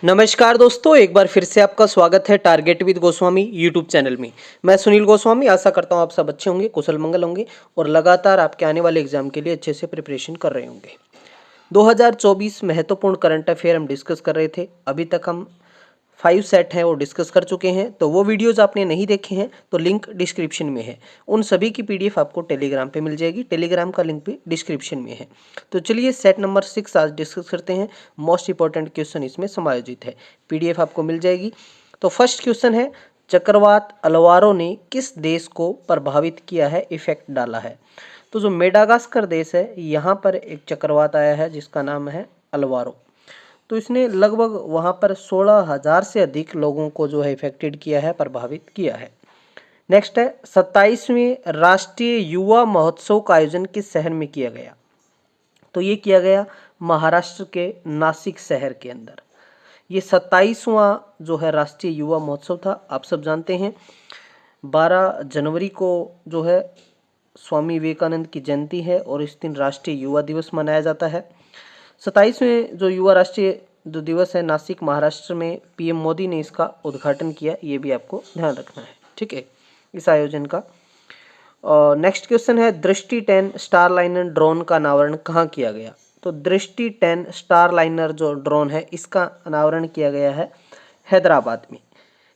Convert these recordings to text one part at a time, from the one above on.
नमस्कार दोस्तों, एक बार फिर से आपका स्वागत है target with Goswami YouTube channel में। मैं सुनील गोस्वामी आशा करता हूं आप सब अच्छे होंगे, कुशल मंगल होंगे और लगातार आपके आने वाले एग्जाम के लिए अच्छे से प्रिपरेशन कर रहे होंगे। 2024 महत्वपूर्ण करंट अफेयर हम डिस्कस कर रहे थे। अभी तक हम 5 सेट हैं वो डिस्कस कर चुके हैं, तो वो वीडियोज़ आपने नहीं देखे हैं तो लिंक डिस्क्रिप्शन में है। उन सभी की पीडीएफ आपको टेलीग्राम पे मिल जाएगी, टेलीग्राम का लिंक भी डिस्क्रिप्शन में है। तो चलिए सेट नंबर 6 आज डिस्कस करते हैं। मोस्ट इंपॉर्टेंट क्वेश्चन इसमें समायोजित है, पीडीएफ आपको मिल जाएगी। तो फर्स्ट क्वेश्चन है, चक्रवात अलवारो ने किस देश को प्रभावित किया है, इफेक्ट डाला है। तो जो मेडागास्कर देश है, यहाँ पर एक चक्रवात आया है जिसका नाम है अलवारो। तो इसने लगभग वहाँ पर 16,000 से अधिक लोगों को जो है इफेक्टेड किया है, प्रभावित किया है। नेक्स्ट है, 27वें राष्ट्रीय युवा महोत्सव का आयोजन किस शहर में किया गया। तो ये किया गया महाराष्ट्र के नासिक शहर के अंदर। ये 27वां जो है राष्ट्रीय युवा महोत्सव था। आप सब जानते हैं 12 जनवरी को जो है स्वामी विवेकानंद की जयंती है और इस दिन राष्ट्रीय युवा दिवस मनाया जाता है। 27वें जो युवा राष्ट्रीय जो दिवस है, नासिक महाराष्ट्र में पीएम मोदी ने इसका उद्घाटन किया, ये भी आपको ध्यान रखना है, ठीक है, इस आयोजन का। नेक्स्ट क्वेश्चन है, दृष्टि 10 स्टारलाइनर ड्रोन का अनावरण कहाँ किया गया। तो दृष्टि 10 स्टारलाइनर जो ड्रोन है इसका अनावरण किया गया है हैदराबाद में।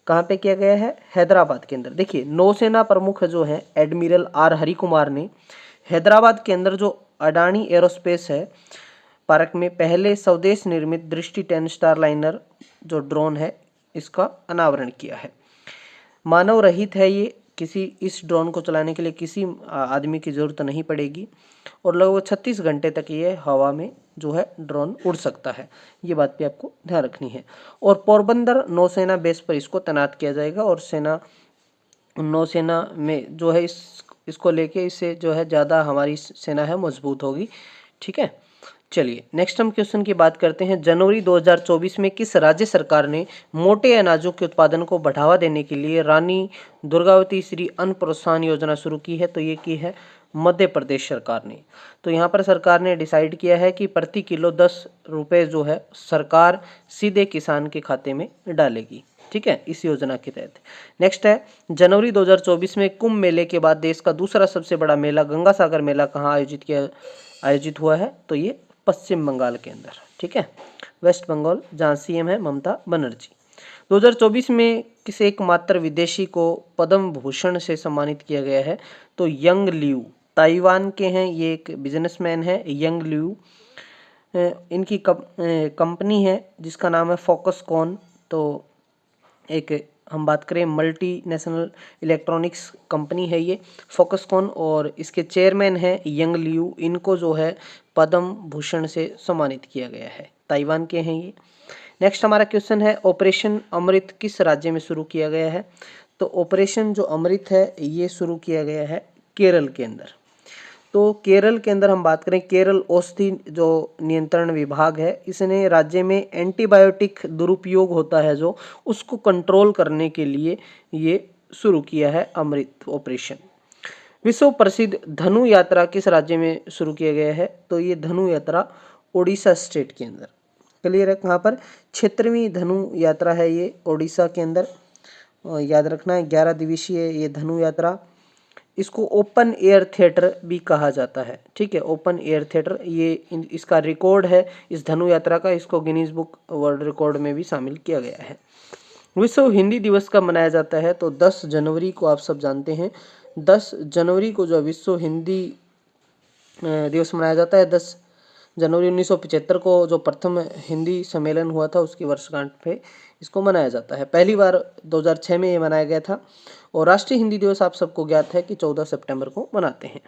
कहाँ पे किया गया है, हैदराबाद के अंदर। देखिए, नौसेना प्रमुख जो है एडमिरल आर हरि कुमार ने हैदराबाद के अंदर जो अडानी एरोस्पेस है पार्क में पहले स्वदेश निर्मित दृष्टि 10 स्टारलाइनर जो ड्रोन है इसका अनावरण किया है। मानव रहित है ये, किसी इस ड्रोन को चलाने के लिए किसी आदमी की ज़रूरत नहीं पड़ेगी और लगभग 36 घंटे तक ये हवा में जो है ड्रोन उड़ सकता है। ये बात भी आपको ध्यान रखनी है। और पोरबंदर नौसेना बेस पर इसको तैनात किया जाएगा और नौसेना में जो है इसको लेके इससे जो है ज़्यादा हमारी सेना है मजबूत होगी, ठीक है। चलिए नेक्स्ट हम क्वेश्चन की बात करते हैं। जनवरी 2024 में किस राज्य सरकार ने मोटे अनाजों के उत्पादन को बढ़ावा देने के लिए रानी दुर्गावती श्री अन्न प्रोत्साहन योजना शुरू की है। तो ये की है मध्य प्रदेश सरकार ने। तो यहाँ पर सरकार ने डिसाइड किया है कि प्रति किलो 10 रुपये जो है सरकार सीधे किसान के खाते में डालेगी, ठीक है, इस योजना के तहत। नेक्स्ट है, जनवरी 2024 में कुंभ मेले के बाद देश का दूसरा सबसे बड़ा मेला गंगा सागर मेला कहाँ आयोजित हुआ है। तो ये पश्चिम बंगाल के अंदर, ठीक है, वेस्ट बंगाल, जहाँ सीएम है ममता बनर्जी। 2024 में किस एकमात्र विदेशी को पद्म भूषण से सम्मानित किया गया है। तो यंग लियू, ताइवान के हैं, ये एक बिजनेसमैन है यंग लियू। इनकी कंपनी है जिसका नाम है फोकसकॉन। तो एक हम बात करें मल्टीनेशनल इलेक्ट्रॉनिक्स कंपनी है ये फोकसकॉन और इसके चेयरमैन हैं यंग लियू। इनको जो है पद्म भूषण से सम्मानित किया गया है, ताइवान के हैं ये। नेक्स्ट हमारा क्वेश्चन है, ऑपरेशन अमृत किस राज्य में शुरू किया गया है। तो ऑपरेशन जो अमृत है ये शुरू किया गया है केरल के अंदर। तो केरल के अंदर हम बात करें, केरल औषधि जो नियंत्रण विभाग है इसने राज्य में एंटीबायोटिक दुरुपयोग होता है जो उसको कंट्रोल करने के लिए ये शुरू किया है अमृत ऑपरेशन। विश्व प्रसिद्ध धनु यात्रा किस राज्य में शुरू किया गया है। तो ये धनु यात्रा ओडिशा स्टेट के अंदर, क्लियर है, कहाँ पर 76वीं धनु यात्रा है ये ओडिशा के अंदर। याद रखना है 11 दिवसीय ये धनु यात्रा। इसको ओपन एयर थिएटर भी कहा जाता है, ठीक है, ओपन एयर थिएटर। ये इसका रिकॉर्ड है इस धनु यात्रा का, इसको गिनीज बुक वर्ल्ड रिकॉर्ड में भी शामिल किया गया है। विश्व हिंदी दिवस कब मनाया जाता है। तो 10 जनवरी को, आप सब जानते हैं 10 जनवरी को जो विश्व हिंदी दिवस मनाया जाता है। 10 जनवरी 1975 को जो प्रथम हिंदी सम्मेलन हुआ था उसकी वर्षगांठ पे इसको मनाया जाता है। पहली बार 2006 में ये मनाया गया था। और राष्ट्रीय हिंदी दिवस आप सबको ज्ञात है कि 14 सितंबर को मनाते हैं।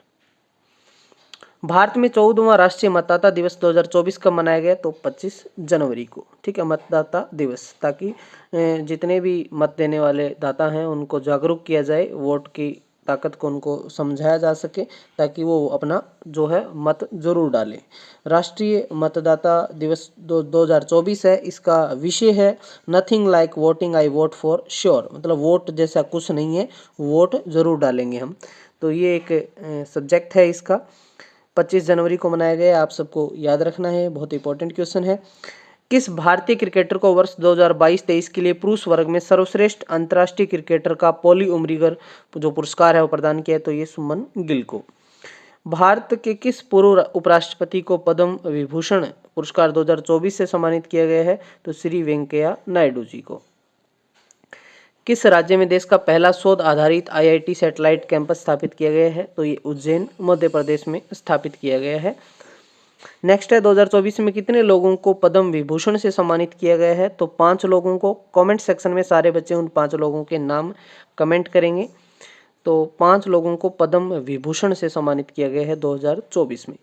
भारत में 14वां राष्ट्रीय मतदाता दिवस 2024 कब मनाया गया। तो 25 जनवरी को, ठीक है, मतदाता दिवस, ताकि जितने भी मत देने वाले दाता हैं उनको जागरूक किया जाए, वोट की ताकत को उनको समझाया जा सके ताकि वो अपना जो है मत जरूर डालें। राष्ट्रीय मतदाता दिवस 2024 है। इसका विषय है nothing like voting I vote for sure, मतलब वोट जैसा कुछ नहीं है, वोट जरूर डालेंगे हम। तो ये एक सब्जेक्ट है इसका। 25 जनवरी को मनाया गया, आप सबको याद रखना है, बहुत इंपॉर्टेंट क्वेश्चन है। किस भारतीय क्रिकेटर को वर्ष 2022-23 के लिए पुरुष वर्ग में सर्वश्रेष्ठ अंतर्राष्ट्रीय क्रिकेटर का पॉली उमरीगर जो पुरस्कार है वो प्रदान किया है? तो ये सुमन गिल को। भारत के किस पूर्व उपराष्ट्रपति को पद्म विभूषण पुरस्कार 2024 से सम्मानित किया गया है? तो श्री वेंकैया नायडू जी को। किस राज्य में देश का पहला शोध आधारित IIT सैटेलाइट कैंपस स्थापित किया गया है? तो ये उज्जैन मध्य प्रदेश में स्थापित किया गया है। नेक्स्ट है 2024 में कितने लोगों को पद्म विभूषण से सम्मानित किया गया है? तो 5 लोगों को। कमेंट सेक्शन में सारे बच्चे उन 5 लोगों के नाम कमेंट करेंगे। तो 5 लोगों को पद्म विभूषण से सम्मानित किया गया है 2024 में।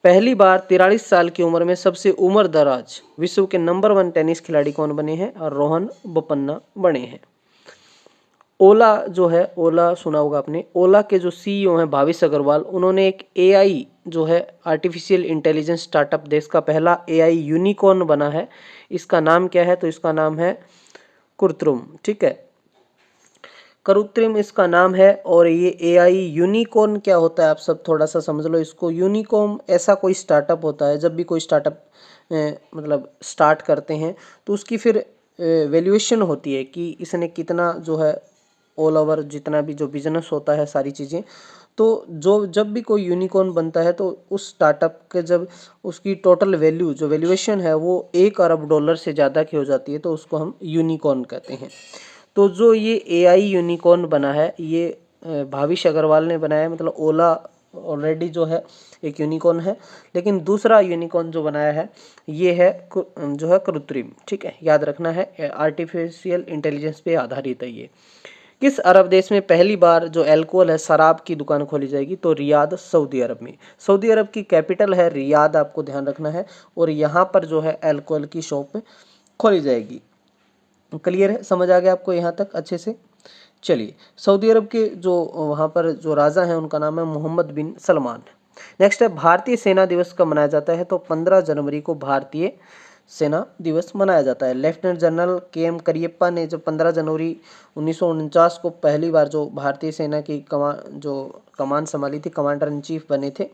पहली बार 43 साल की उम्र में सबसे उम्र दराज विश्व के नंबर 1 टेनिस खिलाड़ी कौन बने हैं? और रोहन बोपन्ना बने हैं। ओला जो है, ओला सुना होगा आपने, ओला के जो CEO हैं भाविश अग्रवाल, उन्होंने एक AI जो है आर्टिफिशियल इंटेलिजेंस स्टार्टअप, देश का पहला AI यूनिकॉर्न बना है। इसका नाम क्या है? तो इसका नाम है कृत्रिम। ठीक है, कृत्रिम इसका नाम है। और ये AI यूनिकॉर्न क्या होता है आप सब थोड़ा सा समझ लो इसको। यूनिकॉर्न ऐसा कोई स्टार्टअप होता है, जब भी कोई स्टार्टअप मतलब स्टार्ट करते हैं तो उसकी फिर वैल्यूएशन होती है कि इसने कितना जो है ऑल ओवर जितना भी जो बिजनेस होता है सारी चीज़ें, तो जो जब भी कोई यूनिकॉर्न बनता है तो उस स्टार्टअप के जब उसकी टोटल वैल्यू जो वैल्यूएशन है वो $1 अरब से ज़्यादा की हो जाती है तो उसको हम यूनिकॉर्न कहते हैं। तो जो ये AI यूनिकॉर्न बना है ये भाविश अग्रवाल ने बनाया है। मतलब ओला ऑलरेडी जो है एक यूनिकॉर्न है, लेकिन दूसरा यूनिकॉर्न जो बनाया है ये है जो है कृत्रिम। ठीक है, याद रखना है, आर्टिफिशियल इंटेलिजेंस पे आधारित है ये। किस अरब देश में पहली बार जो अल्कोहल है शराब की दुकान खोली जाएगी? तो रियाद, सऊदी अरब में। सऊदी अरब की कैपिटल है रियाद, आपको ध्यान रखना है। और यहाँ पर जो है अल्कोहल की शॉप खोली जाएगी। क्लियर है, समझ आ गया आपको यहाँ तक अच्छे से? चलिए, सऊदी अरब के जो वहाँ पर जो राजा हैं उनका नाम है मोहम्मद बिन सलमान। नेक्स्ट है भारतीय सेना दिवस कब मनाया जाता है? तो 15 जनवरी को भारतीय सेना दिवस मनाया जाता है। लेफ्टिनेंट जनरल KM करियप्पा ने जो 15 जनवरी 1949 को पहली बार जो भारतीय सेना की कमान संभाली थी, कमांडर इन चीफ बने थे।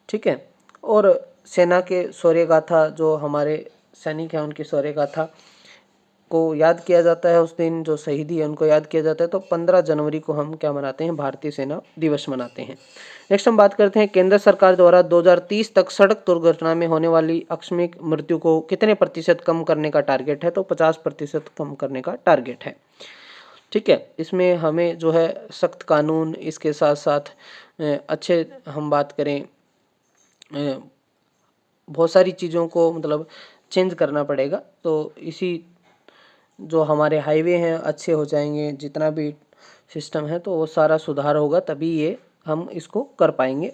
ठीक है, और सेना के शौर्य गाथा जो हमारे सैनिक हैं उनकी शौर्य गाथा को याद किया जाता है। उस दिन जो शहीदी है उनको याद किया जाता है। तो 15 जनवरी को हम क्या मनाते हैं? भारतीय सेना दिवस मनाते हैं। नेक्स्ट हम बात करते हैं केंद्र सरकार द्वारा 2030 तक सड़क दुर्घटना में होने वाली आकस्मिक मृत्यु को कितने प्रतिशत कम करने का टारगेट है? तो 50% कम करने का टारगेट है। ठीक है, इसमें हमें जो है सख्त कानून, इसके साथ साथ अच्छे हम बात करें बहुत सारी चीज़ों को मतलब चेंज करना पड़ेगा। तो इसी जो हमारे हाईवे हैं अच्छे हो जाएंगे, जितना भी सिस्टम है तो वो सारा सुधार होगा, तभी ये हम इसको कर पाएंगे।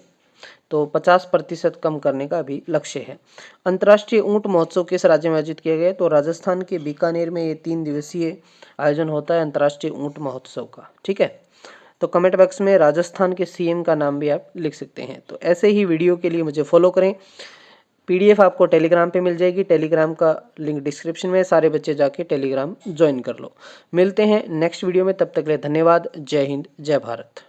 तो 50% कम करने का भी लक्ष्य है। अंतर्राष्ट्रीय ऊंट महोत्सव किस राज्य में आयोजित किया गया? तो राजस्थान के बीकानेर में ये 3 दिवसीय आयोजन होता है अंतर्राष्ट्रीय ऊंट महोत्सव का। ठीक है, तो कमेंट बॉक्स में राजस्थान के CM का नाम भी आप लिख सकते हैं। तो ऐसे ही वीडियो के लिए मुझे फॉलो करें। PDF आपको टेलीग्राम पे मिल जाएगी, टेलीग्राम का लिंक डिस्क्रिप्शन में, सारे बच्चे जाके टेलीग्राम ज्वाइन कर लो। मिलते हैं नेक्स्ट वीडियो में, तब तक के लिए धन्यवाद। जय हिंद, जय भारत।